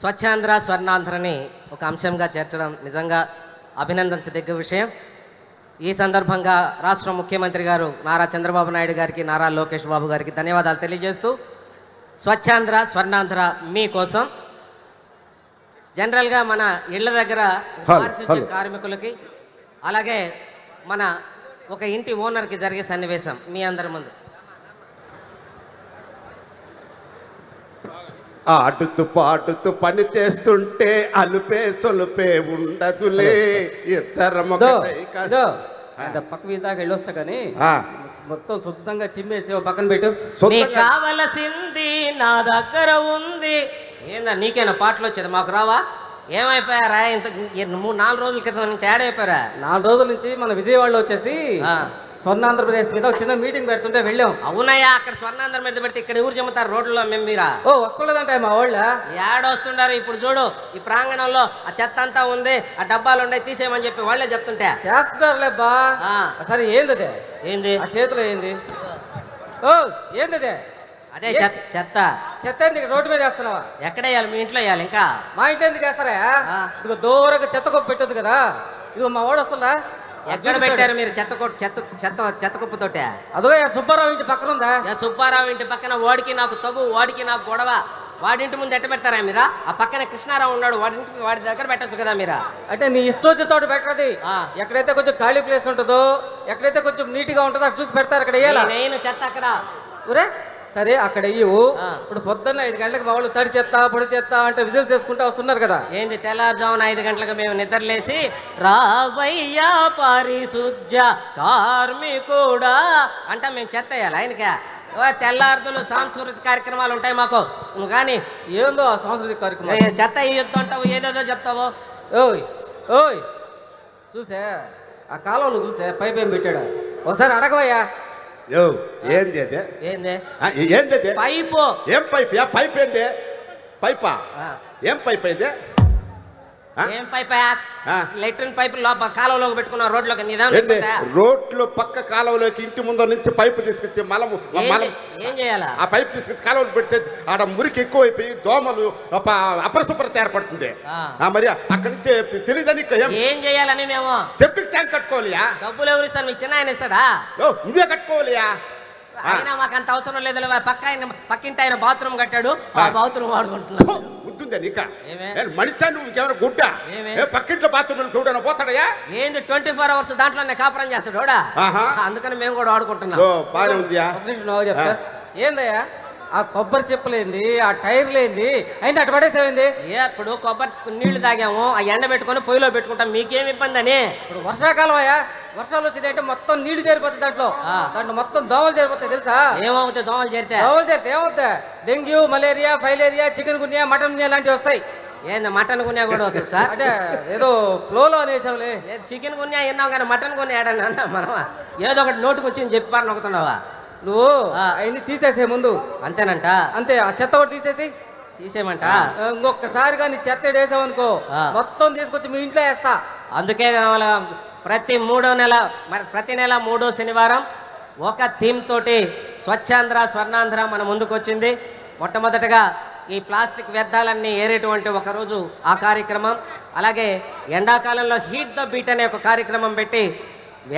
స్వచ్ఛాంధ్ర స్వర్ణాంధ్రని ఒక అంశంగా చేర్చడం నిజంగా అభినందించదగ్గ విషయం. ఈ సందర్భంగా రాష్ట్ర ముఖ్యమంత్రి గారు నారా చంద్రబాబు నాయుడు గారికి, నారా లోకేష్ బాబు గారికి ధన్యవాదాలు తెలియజేస్తూ, స్వచ్ఛాంధ్ర స్వర్ణాంధ్ర మీకోసం జనరల్గా మన ఇళ్ల దగ్గర పారిశుద్ధ్య కార్మికులకి, అలాగే మన ఒక ఇంటి ఓనర్కి జరిగే సన్నివేశం మీ అందరి ముందు. ఆడుతూ పాడుతూ పని చేస్తుంటే అలుపే సొలుపే ఉండదులే ఇద్దరం పక్క వీధాకా వెళ్ళొస్తా కానీ మొత్తం శుద్ధంగా చిమ్మేసి పక్కన పెట్టు. కావలసింది నా దగ్గర ఉంది. ఏందా నీకేనా పాటలు వచ్చేది? మాకు రావా? ఏమైపోయారా? ఇంత 4 రోజుల క్రితం నుంచి ఏడైపోయారా? 4 రోజుల నుంచి మన విజయవాడలో వచ్చేసి స్వర్ణాంధ్రప్రదేశ్ మీద ఒక చిన్న మీటింగ్ పెడుతుంటే వెళ్ళాం. అవునయ్యా, అక్కడ స్వర్ణాంధ్ర మీద పెడితే ఇక్కడ ఎవరు చెమ్ముతారు రోడ్లలో? మేము మీరా వస్తుండదంటే మా వాళ్ళ ఏడొస్తుండారు. ఇప్పుడు చూడు, ఈ ప్రాంగణంలో ఆ చెత్త అంతా ఉంది, ఆ డబ్బాలు ఉన్నాయి, తీసేయమని చెప్పి వాళ్ళే చెప్తుంటే చేస్తున్నారులేబ్బా. సరే ఏంది ఏంది ఆ చేతిలో? ఏంది ఏంది? అదే చెత్త. చెత్త ఎందుకు రోడ్డు మీద వేస్తున్నావా? ఎక్కడ వేయాలి? మీ ఇంట్లో వేయాలి. ఇంకా మా ఇంట్లో ఎందుకు వేస్తారా? ఇదిగో దూరంగా చెత్త కొప్పు పెట్టదు కదా. ఇదిగో మా వాడు వస్తుందా? ఎక్కడ పెట్టారు మీరు చెత్త కుప్పతోటే? అదో సుబ్బారావు ఇంటి పక్కన ఉందా? సుబ్బారావు ఇంటి పక్కన వాడికి నాకు తగు, వాడికి నాకు గొడవ. వాడింటి ముందు ఎట్ట పెడతారా మీరా? ఆ పక్కన కృష్ణారావు ఉన్నాడు, వాడి దగ్గర పెట్టచ్చు కదా మీరా? అంటే నీ ఇష్టం వచ్చే తోట పెట్టది. ఎక్కడైతే కొంచెం ఖాళీ ప్లేస్ ఉంటుందో, ఎక్కడైతే కొంచెం నీట్ గా ఉంటుందో అక్కడ చూసి పెడతారు. అక్కడ నేను చెత్త అక్కడ ఊరే సరే అక్కడ ఇవ్వు. ఇప్పుడు పొద్దున్న 5 గంటలకు మా వాళ్ళు తడి చెత్త పొడి చెత్త అంటే విజిల్స్ చేసుకుంటూ వస్తున్నారు కదా. ఏంది తెల్లారుజామున 5 గంటలకు మేము నిద్రలేసి రావయ్యా పారిశుద్ధ్య కార్మికుడా అంటే మేము చెత్త వేయాలి ఆయనకే? తెల్లారుతులు సాంస్కృతిక కార్యక్రమాలు ఉంటాయి మాకు. నువ్వు కానీ ఏందో ఆ సాంస్కృతిక కార్యక్రమం? చెత్త వేయొద్దు అంటావు, ఏదేదో చెప్తావు. ఓయ్ ఓయ్ చూసే ఆ కాలంలో చూసే పైప్ ఏం పెట్టాడు? ఒకసారి అడగవయ్యా. ఏంది అదే? ఏంది పైపు? ఏం పైప్? పైప్ ఏంది? పైపా? ఏం పైప్ అయితే? ఏం పైప్? లెట్రిన్ పైపు కాలువలోకి పెట్టుకున్నా రోడ్లోకి. రోడ్లు పక్క కాలువలోకి ఇంటి ముందు నుంచి పైపు తీసుకొచ్చి ఏం చేయాలా? ఆ పైపు తీసుకొచ్చి కాలువలు పెడితే ఆడ మురికి ఎక్కువైపోయి దోమలు అపరిశుభ్రత ఏర్పడుతుంది. మరి అక్కడి నుంచి తెలియదని ఏం చేయాలని మేము సెప్టిక్ ట్యాంక్ కట్టుకోవాలియా? డబ్బులు ఎవరు ఇస్తారు? మీ చిన్న ఆయన ఇస్తాడా? నువ్వే కట్టుకోవాలియా? అయినా మాకు అంత అవసరం లేదు. పక్కింటి ఆయన బాత్రూమ్ కట్టాడు, ఆ బాత్రూమ్ వాడుకుంటున్నాడు. గుర్తుందా నీక? మనిషి నువ్వు ఇంకేమైనా గుడ్డ? పక్కింట్లో బాత్రూమ్ చూడని పోతాడయా? ఏంటి 24 అవర్స్ దాంట్లోనే కాపురం చేస్తాడు వాడా? అందుకని మేము కూడా వాడుకుంటున్నాం. బాగా ఉందియా? చెప్తా ఏందయ్యా ఆ కొబ్బరి చెప్పులేంది, ఆ టైర్లేంది అయినా అటు పడేసేమైంది? ఇప్పుడు కొబ్బరి నీళ్లు తాగాము, ఆ ఎండ పెట్టుకొని పొయ్యిలో పెట్టుకుంటాం, మీకేం ఇబ్బంది అని? ఇప్పుడు వర్షాకాలం అయ్యా, వర్షాలు వచ్చినాయంటే మొత్తం నీళ్లు చేరిపోతాయి. దాంట్లో మొత్తం దోమలు చేరిపోతాయి తెలుసా? ఏమవుతాయి దోమలు చేరితే? ఏమవుతాయి? Dengue, malaria, filaria, chikungunya, mutton గున్యా లాంటివి వస్తాయి. ఏంది మటన్ గున్యా కూడా వస్తుంది సార్? అంటే ఏదో ఫ్లోలో అనేసావులే. చికెన్ గున్యా విన్నాం కానీ మటన్ గున్యా ఏడన్నా అన్నా మనం? ఏదో ఒకటి నోటుకు వచ్చి చెప్పారు నొక్కుతున్నావా నువ్వు? అవన్నీ తీసేసే ముందు. అంతేనంట? అంతే. ఆ చెత్త కూడా తీసేయమంట. ఇంకొకసారి కానీ చెత్త వేసావు అనుకో మొత్తం తీసుకొచ్చి మీ ఇంట్లో వేస్తా. అందుకే ప్రతి నెల 3వ శనివారం ఒక థీమ్ తోటి స్వచ్ఛాంధ్ర స్వర్ణాంధ్ర మన ముందుకు వచ్చింది. మొట్టమొదటగా ఈ ప్లాస్టిక్ వ్యర్థాలన్నీ ఏరేటువంటి ఒకరోజు ఆ కార్యక్రమం, అలాగే ఎండాకాలంలో హీట్ ద బీట్ అనే ఒక కార్యక్రమం పెట్టి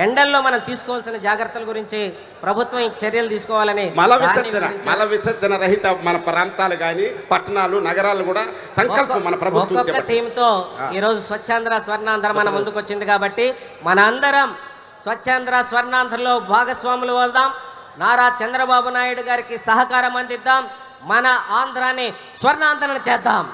ఎండల్లో మనం తీసుకోవాల్సిన జాగ్రత్తల గురించి ప్రభుత్వం చర్యలు తీసుకోవాలని, మల విసర్జన రహిత మన ప్రాంతాలు కానీ పట్టణాలు నగరాలు కూడా సంకల్పం మన ప్రభుత్వం ఒక్కొక్క థీమ్తో ఈరోజు స్వచ్ఛాంధ్ర స్వర్ణాంధ్ర మన ముందుకు వచ్చింది. కాబట్టి మన అందరం స్వచ్ఛాంధ్ర స్వర్ణాంధ్రలో భాగస్వాములు అవుదాం. నారా చంద్రబాబు నాయుడు గారికి సహకారం అందిద్దాం. మన ఆంధ్రాని స్వర్ణాంధ్రను చేద్దాం.